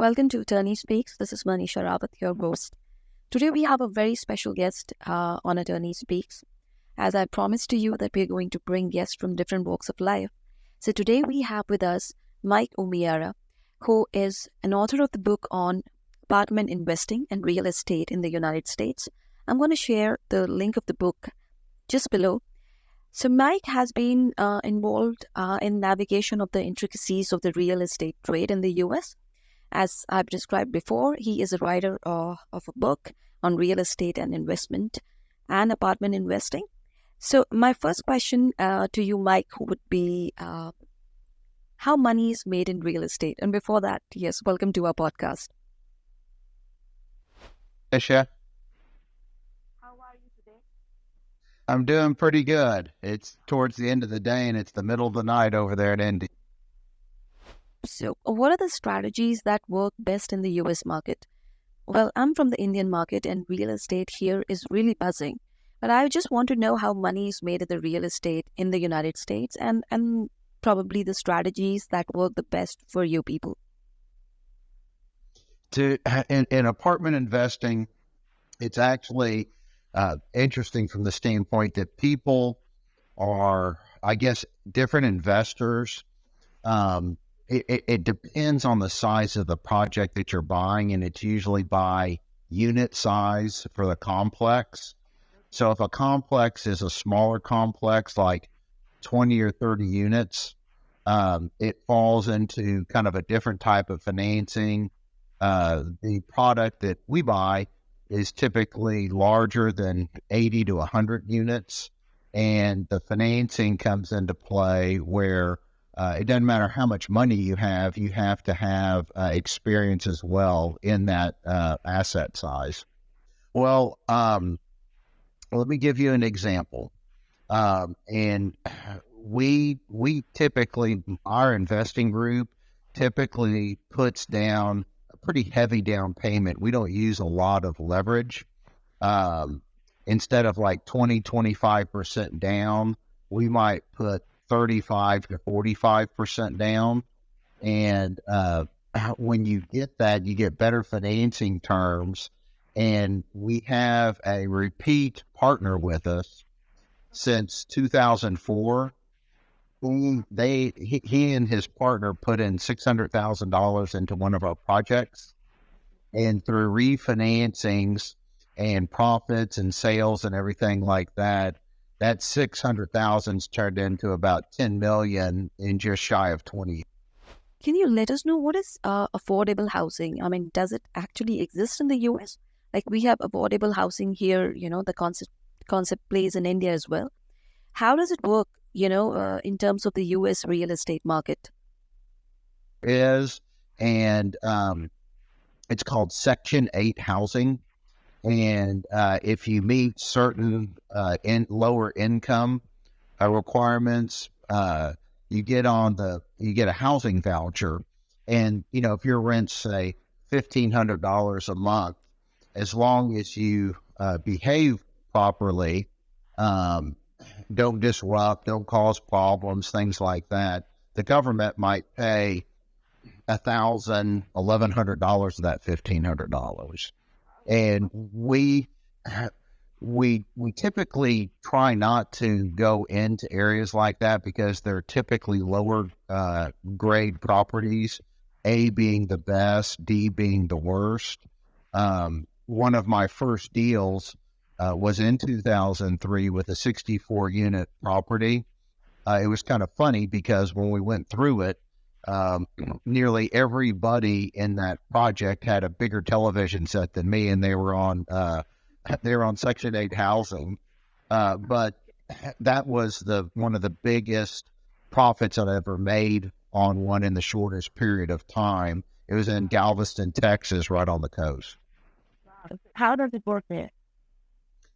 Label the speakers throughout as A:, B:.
A: Welcome to Attorney Speaks. This is Manisha Rawat, your host. Today we have a very special guest on Attorney Speaks. As I promised to you that we're going to bring guests from different walks of life. So today we have with us Mike Meara, who is an author of the book on apartment investing and real estate in the United States. I'm going to share the link of the book just below. So Mike has been involved in navigation of the intricacies of the real estate trade in the U.S. As I've described before, he is a writer of a book on real estate and investment and apartment investing. So my first question to you, Mike, would be how money is made in real estate? And before that, yes, welcome to our podcast.
B: Isha,
A: How are you today?
B: I'm doing pretty good. It's towards the end of the day and it's the middle of the night over there in Indy.
A: So what are the strategies that work best in the US market? Well, I'm from the Indian market and real estate here is really buzzing. But I just want to know how money is made in the real estate in the United States and probably the strategies that work the best for you people.
B: In apartment investing, it's actually interesting from the standpoint that people are, I guess, different investors. It depends on the size of the project that you're buying, and it's usually by unit size for the complex. So if a complex is a smaller complex, like 20 or 30 units, it falls into kind of a different type of financing. The product that we buy is typically larger than 80 to 100 units, and the financing comes into play where it doesn't matter how much money you have to have experience as well in that asset size. Well, let me give you an example. And we typically, our investing group typically puts down a pretty heavy down payment. We don't use a lot of leverage. Instead of like 25% down, we might put 35 to 45% down. And when you get that, you get better financing terms. And we have a repeat partner with us since 2004. He and his partner put in $600,000 into one of our projects. And through refinancings and profits and sales and everything like that, that 600,000's turned into about 10 million in just shy of 20.
A: Can you let us know what is affordable housing? I mean, does it actually exist in the US? Like we have affordable housing here, the concept plays in India as well. How does it work, in terms of the US real estate market?
B: And it's called Section 8 housing. And if you meet certain lower income requirements, you get a housing voucher. And, if your rent's, say, $1,500 a month, as long as you behave properly, don't disrupt, don't cause problems, things like that, the government might pay $1,000, $1,100 of that $1,500. And we typically try not to go into areas like that because they're typically lower grade properties, A being the best, D being the worst. One of my first deals was in 2003 with a 64 unit property. It was kind of funny because when we went through it, nearly everybody in that project had a bigger television set than me, and they were on Section 8 housing. But that was one of the biggest profits I've ever made on one in the shortest period of time. It was in Galveston, Texas, right on the coast.
A: How does it work there?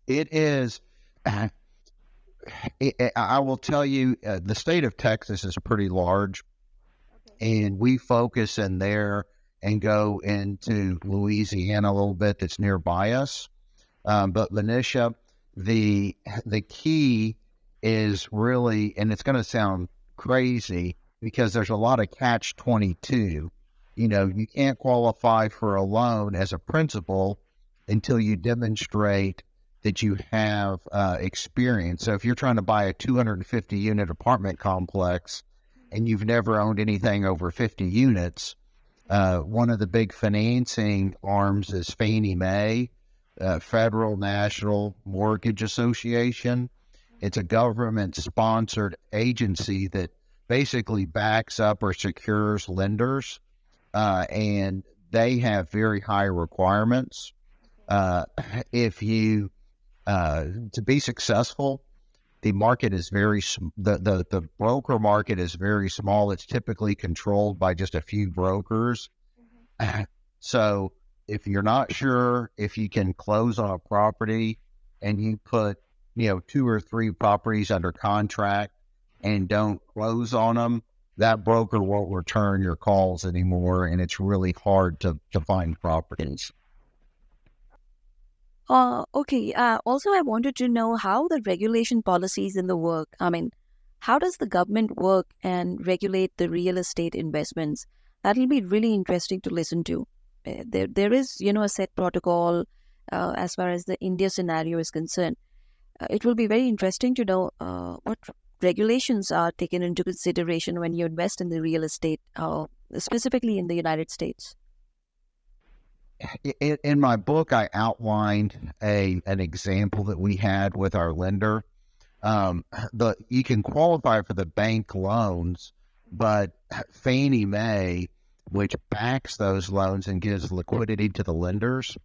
B: It is. I will tell you, the state of Texas is pretty large. And we focus in there and go into Louisiana a little bit that's nearby us. But Manisha, the key is really, and it's going to sound crazy because there's a lot of catch-22, You can't qualify for a loan as a principal until you demonstrate that you have experience. So if you're trying to buy a 250 unit apartment complex and you've never owned anything over 50 units, one of the big financing arms is Fannie Mae, Federal National Mortgage Association. It's a government-sponsored agency that basically backs up or secures lenders, and they have very high requirements. If you to be successful, the market is the broker market is very small. It's typically controlled by just a few brokers. So if you're not sure if you can close on a property and you put, 2 or 3 properties under contract and don't close on them, that broker won't return your calls anymore, and it's really hard to find properties.
A: Okay. Also, I wanted to know how the regulation policies in the work. I mean, how does the government work and regulate the real estate investments? That'll be really interesting to listen to. There is, a set protocol as far as the India scenario is concerned. It will be very interesting to know what regulations are taken into consideration when you invest in the real estate, specifically in the United States.
B: In my book, I outlined an example that we had with our lender. You can qualify for the bank loans, but Fannie Mae, which backs those loans and gives liquidity to the lenders,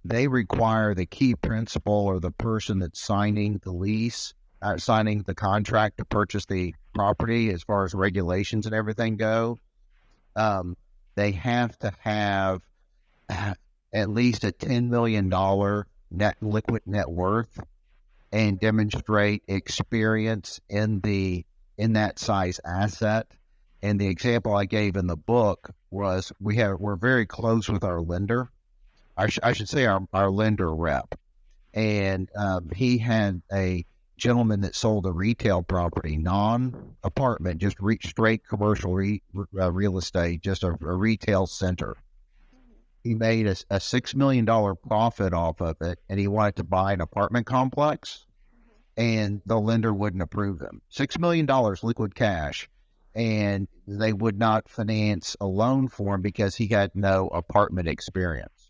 B: they require the key principal or the person that's signing the lease, signing the contract to purchase the property, as far as regulations and everything go. They have to have at least a $10 million liquid net worth and demonstrate experience in that size asset. And the example I gave in the book was we're very close with our lender. I should say our lender rep. And he had a gentleman that sold a retail property, non-apartment, just straight commercial real estate, just a retail center. He made a $6 million profit off of it, and he wanted to buy an apartment complex, and the lender wouldn't approve him. $6 million liquid cash, and they would not finance a loan for him because he had no apartment experience.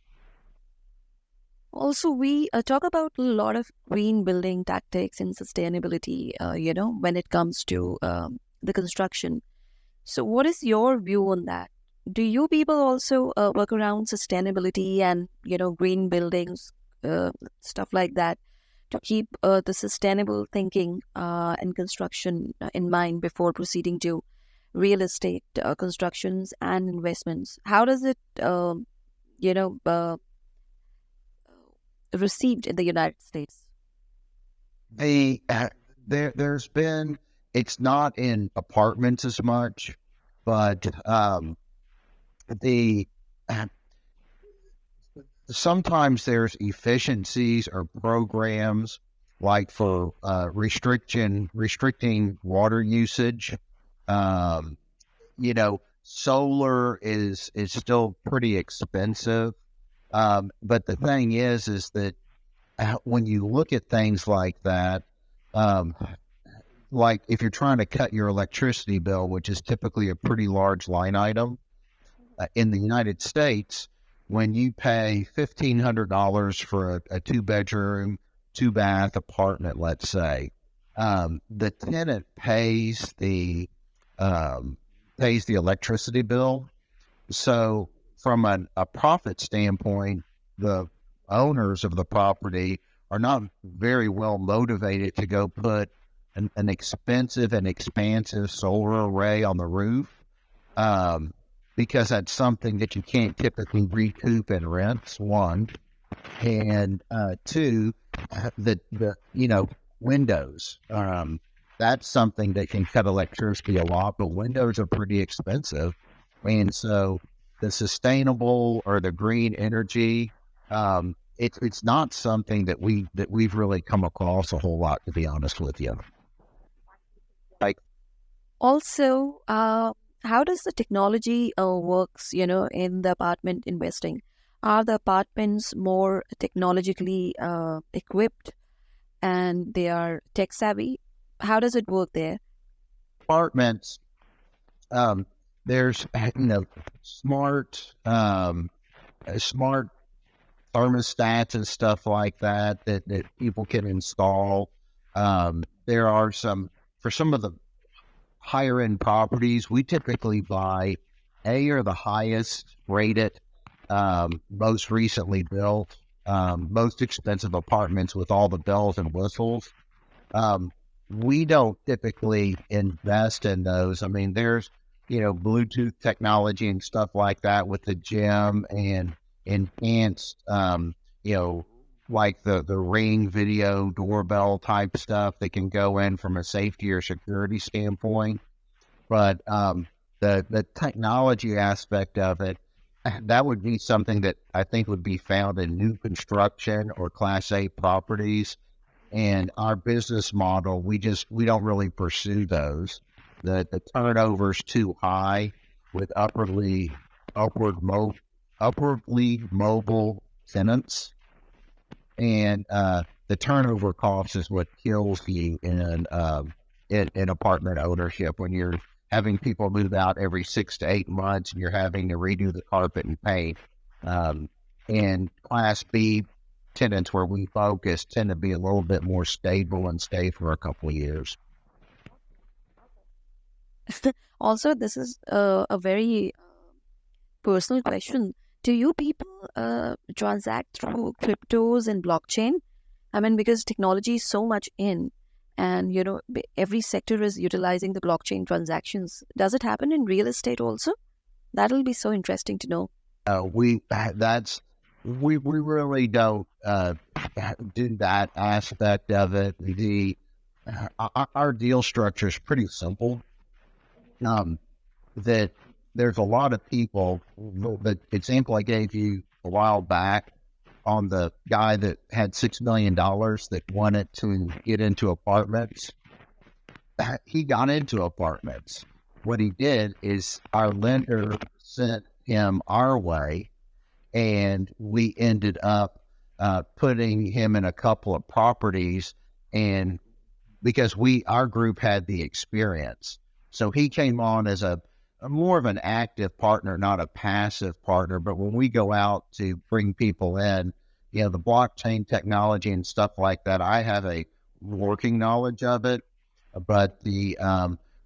A: Also, we talk about a lot of green building tactics and sustainability, when it comes to the construction. So, what is your view on that? Do you people also work around sustainability and, green buildings, stuff like that, to keep the sustainable thinking and construction in mind before proceeding to real estate constructions and investments? How does it, you know, uh, received in the United States?
B: There's been, it's not in apartments as much, but the sometimes there's efficiencies or programs like for restricting water usage. Um, Solar is still pretty expensive. But the thing is that when you look at things like that, um, like if you're trying to cut your electricity bill, which is typically a pretty large line item, in the United States, when you pay $1,500 for a 2-bedroom, 2-bath apartment, let's say, the tenant pays the electricity bill. So from a profit standpoint, the owners of the property are not very well motivated to go put an expensive and expansive solar array on the roof, because that's something that you can't typically recoup in rents, one. And two, the windows. That's something that can cut electricity a lot, but windows are pretty expensive. And so the sustainable or the green energy, it's not something that we've really come across a whole lot, to be honest with you. Like,
A: Also, how does the technology works, in the apartment investing? Are the apartments more technologically equipped and they are tech savvy? How does it work there?
B: Apartments, um, there's smart smart thermostats and stuff like that people can install. There are some for some of the higher end properties. We typically buy A or the highest rated, most recently built, most expensive apartments with all the bells and whistles. Um, we don't typically invest in those. I mean, there's, Bluetooth technology and stuff like that with the gym and enhanced, like the Ring video doorbell type stuff that can go in from a safety or security standpoint. But the technology aspect of it, that would be something that I think would be found in new construction or Class A properties. And our business model, we don't really pursue those. The turnover's too high with upward mo- upwardly mobile tenants, and the turnover cost is what kills you in apartment ownership when you're having people move out every 6 to 8 months and you're having to redo the carpet and paint. And Class B tenants where we focus tend to be a little bit more stable and stay for a couple of years.
A: Also, this is a very personal question. Do you people transact through cryptos and blockchain? I mean, because technology is so much in, and every sector is utilizing the blockchain transactions. Does it happen in real estate also? That'll be so interesting to know.
B: We really don't do that aspect of it. Our deal structure is pretty simple. That there's a lot of people. The example I gave you a while back on the guy that had $6 million that wanted to get into apartments. He got into apartments. What he did is our lender sent him our way, and we ended up putting him in a couple of properties, and because our group had the experience, so he came on as a more of an active partner, not a passive partner. But when we go out to bring people in, the blockchain technology and stuff like that, I have a working knowledge of it. But the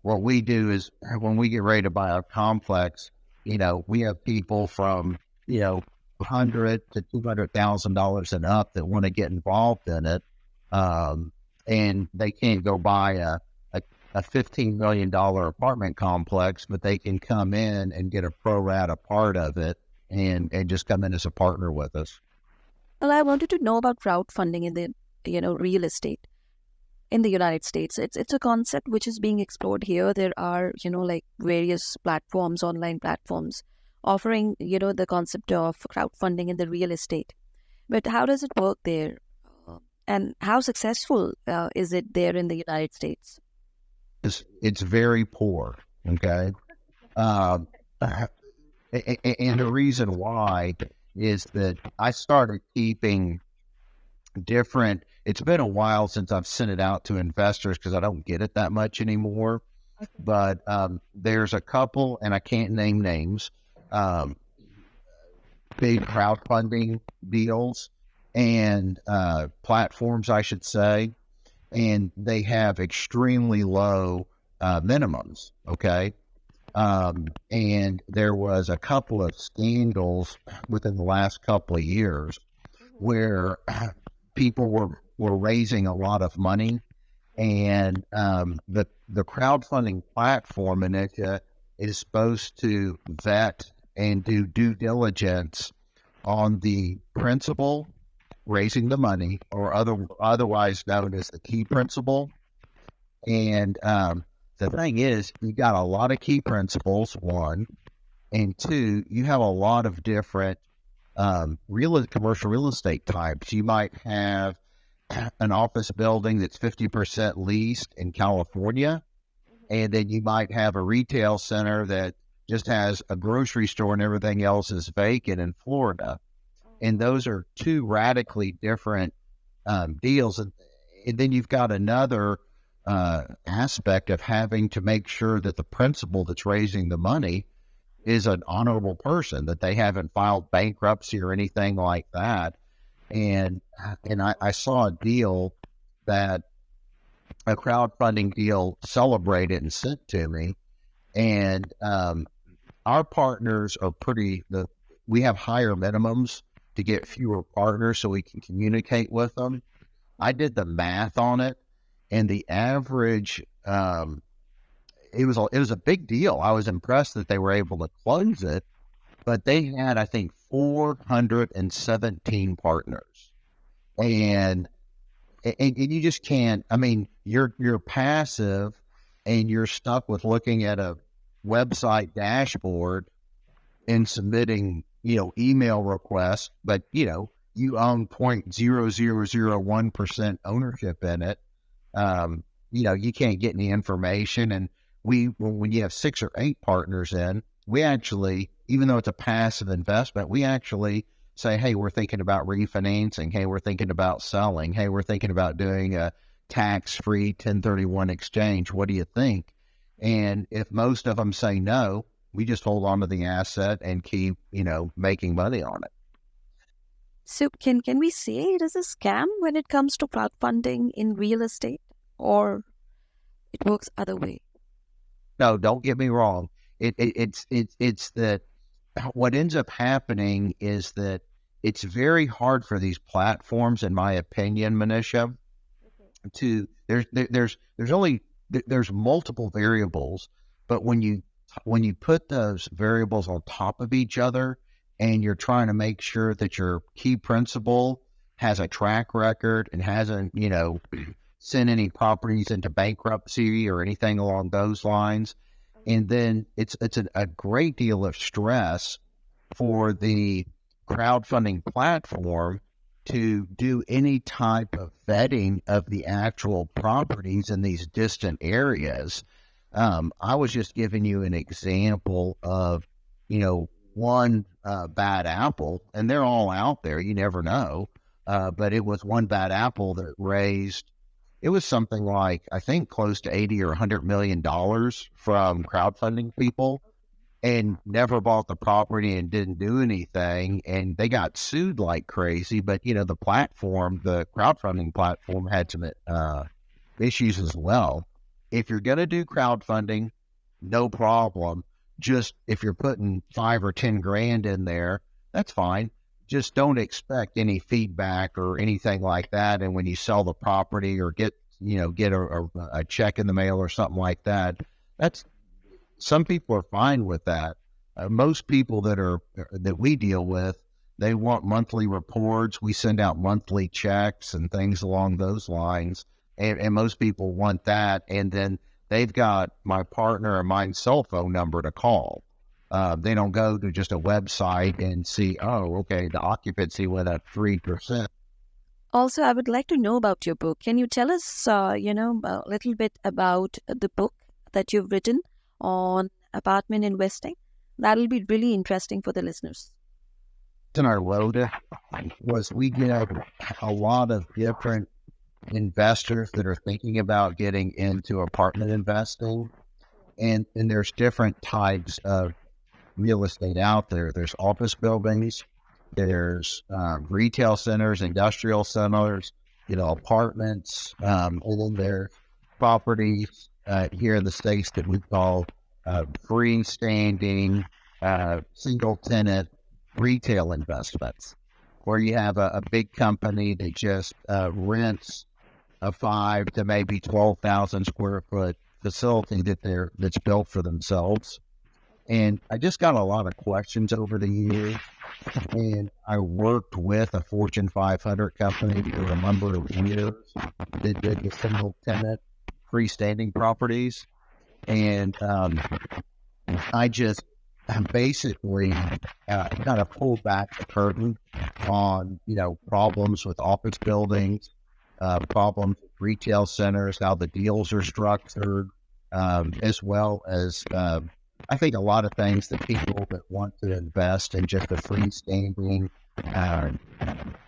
B: what we do is when we get ready to buy a complex, we have people from $100,000 to $200,000 and up that want to get involved in it, and they can't go buy a $15 million apartment complex, but they can come in and get a pro rata part of it and just come in as a partner with us.
A: Well, I wanted to know about crowdfunding in the real estate in the United States. It's a concept which is being explored here. There are like various platforms, online platforms, offering the concept of crowdfunding in the real estate. But how does it work there, and how successful is it there in the United States?
B: It's very poor. Okay. And the reason why is that I started keeping it's been a while since I've sent it out to investors because I don't get it that much anymore. Okay. But there's a couple, and I can't name names, big crowdfunding deals and platforms, I should say, and they have extremely low minimums. Okay. And there was a couple of scandals within the last couple of years where people were raising a lot of money, and the crowdfunding platform in it is supposed to vet and do due diligence on the principal raising the money, or otherwise known as the key principal. And the thing is, you got a lot of key principals, one, and two, you have a lot of different commercial real estate types. You might have an office building that's 50% leased in California, And then you might have a retail center that just has a grocery store and everything else is vacant in Florida. And those are two radically different deals. And then you've got another aspect of having to make sure that the principal that's raising the money is an honorable person, that they haven't filed bankruptcy or anything like that. And I saw a deal that a crowdfunding deal celebrated and sent to me. And our partners are we have higher minimums to get fewer partners so we can communicate with them. I did the math on it, and the average, it was a big deal. I was impressed that they were able to close it, but they had, I think, 417 partners. And you just can't, I mean, you're passive and you're stuck with looking at a website dashboard and submitting, email requests, but you own 0.0001% ownership in it. You can't get any information. And when you have 6 or 8 partners in, we actually, even though it's a passive investment, we actually say, hey, we're thinking about refinancing. Hey, we're thinking about selling. Hey, we're thinking about doing a tax-free 1031 exchange. What do you think? And if most of them say no, we just hold on to the asset and keep, making money on it.
A: So can we say it is a scam when it comes to crowdfunding in real estate, or it works other way?
B: No, don't get me wrong. It's that what ends up happening is that it's very hard for these platforms, in my opinion, Manisha, to there's multiple variables, but when you put those variables on top of each other and you're trying to make sure that your key principal has a track record and hasn't, sent any properties into bankruptcy or anything along those lines, and then it's a great deal of stress for the crowdfunding platform to do any type of vetting of the actual properties in these distant areas. I was just giving you an example of, one bad apple, and they're all out there. You never know. But it was one bad apple that raised, it was something like, I think, close to 80 or $100 million from crowdfunding people, and never bought the property and didn't do anything. And they got sued like crazy. But, the crowdfunding platform had some issues as well. If you're going to do crowdfunding, no problem. Just if you're putting 5 or 10 grand in there, that's fine. Just don't expect any feedback or anything like that. And when you sell the property or get a check in the mail or something like that, some people are fine with that. Most people that we deal with, they want monthly reports. We send out monthly checks and things along those lines. And most people want that. And then they've got my partner and my cell phone number to call. They don't go to just a website and see, oh, okay, the occupancy went up 3%.
A: Also, I would like to know about your book. Can you tell us, a little bit about the book that you've written on apartment investing? That'll be really interesting for the listeners.
B: In our load was we get a lot of different investors that are thinking about getting into apartment investing, and there's different types of real estate out there. There's office buildings, there's retail centers, industrial centers, apartments, and then there's properties here in the States that we call freestanding, single tenant retail investments, where you have a big company that just rents a 5 to maybe 12,000 square foot facility that's built for themselves. And I just got a lot of questions over the years, and I worked with a Fortune 500 company for a number of years that did the single tenant freestanding properties. And I just basically kind of pulled back the curtain on, problems with office buildings, problems with retail centers, how the deals are structured, as well as I think a lot of things that people that want to invest in just a freestanding uh,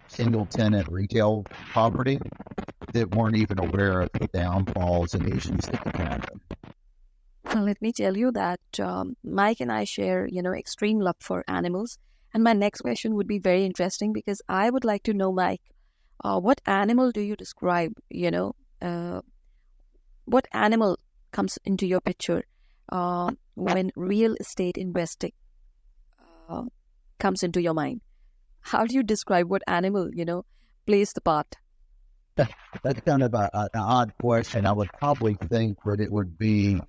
B: single tenant retail property that weren't even aware of the downfalls and issues that could happen.
A: Well, let me tell you that Mike and I share, extreme love for animals. And my next question would be very interesting because I would like to know, Mike, what animal do you describe? What animal comes into your picture when real estate investing uh, comes into your mind? How do you describe what animal, plays the part?
B: That's kind of an odd question. I would probably think that it would be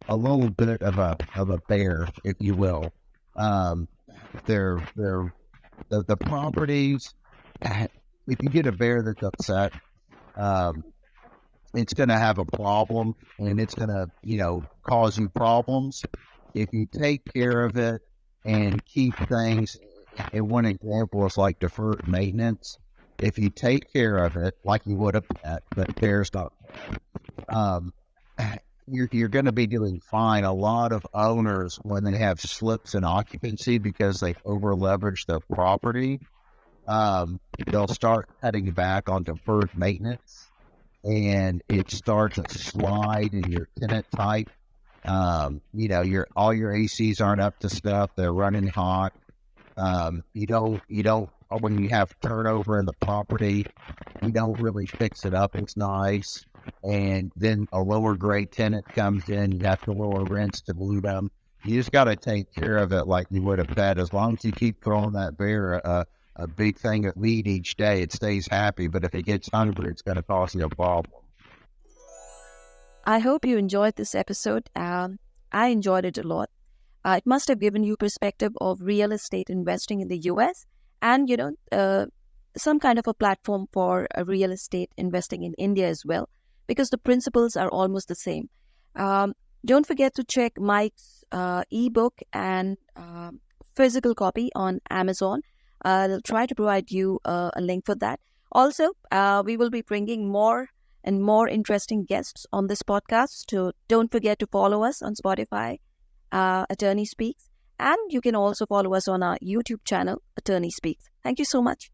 B: a little bit of a bear, if you will. Um, they're the properties. If you get a bear that's upset, um, it's going to have a problem, and it's going to cause you problems. If you take care of it and keep things, and one example is like deferred maintenance. If you take care of it like you would a pet, but bears not, um, you're going to be doing fine. A lot of owners, when they have slips in occupancy because they over leverage their property, they'll start cutting back on deferred maintenance, and it starts a slide in your tenant type. Your all your ACs aren't up to stuff; they're running hot. You don't when you have turnover in the property, you don't really fix it up. It's nice. And then a lower grade tenant comes in, you have to lower rents to move them. You just got to take care of it like you would a pet. As long as you keep throwing that bear a big thing of meat each day, it stays happy. But if it gets hungry, it's going to cause you a problem.
A: I hope you enjoyed this episode. I enjoyed it a lot. It must have given you perspective of real estate investing in the US and, some kind of a platform for real estate investing in India as well, because the principles are almost the same. Um, don't forget to check Mike's ebook and physical copy on Amazon. I'll try to provide you a link for that. Also, we will be bringing more and more interesting guests on this podcast. So don't forget to follow us on Spotify, Attorney Speaks. And you can also follow us on our YouTube channel, Attorney Speaks. Thank you so much.